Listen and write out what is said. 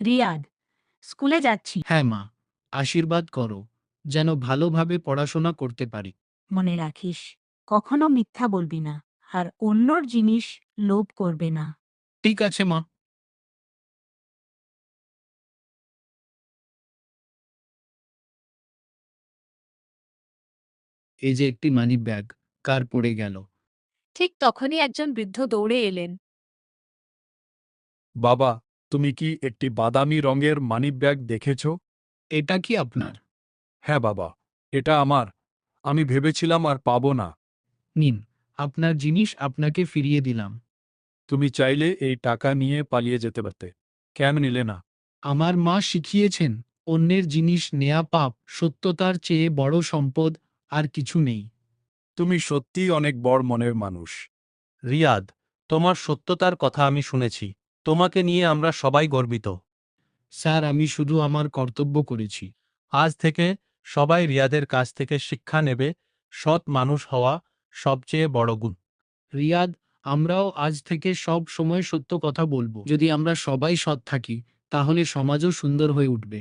রিয়াদ, স্কুলে যাচ্ছি। হ্যাঁ মা, আশীর্বাদ করো যেন ভালোভাবে পড়াশোনা করতে পারি। মনে রাখিস, কখনো মিথ্যা বলবি না, আর অন্যর জিনিস লোভ করবে না। ঠিক আছে মা। এই যে একটি মানি ব্যাগ, কার পড়ে গেল। ঠিক তখনই একজন বৃদ্ধ দৌড়ে এলেন। বাবা, তুমি কি একটি বাদামি রঙের মানিব্যাগ দেখেছ? এটা কি আপনার? হ্যাঁ বাবা, এটা আমার। আমি ভেবেছিলাম আর পাবো না। নিন, আপনার জিনিস আপনাকে ফিরিয়ে দিলাম। তুমি চাইলে এই টাকা নিয়ে পালিয়ে যেতে পারতে। কেন নিলে না? আমার মা শিখিয়েছেন, অন্যের জিনিস নেয়া পাপ, সত্যতার চেয়ে বড় সম্পদ আর কিছু নেই। তুমি সত্যিই অনেক বড় মনের মানুষ। রিয়াদ, তোমার সত্যতার কথা আমি শুনেছি। তোমাকে নিয়ে আমরা সবাই গর্বিত। স্যার, আমি শুধু আমার কর্তব্য করেছি। আজ থেকে সবাই রিয়াদের কাছ থেকে শিক্ষা নেবে, সৎ মানুষ হওয়া সবচেয়ে বড় গুণ। রিয়াদ, আমরাও আজ থেকে সব সময় সত্য কথা বলবো। যদি আমরা সবাই সৎ থাকি, তাহলে সমাজও সুন্দর হয়ে উঠবে।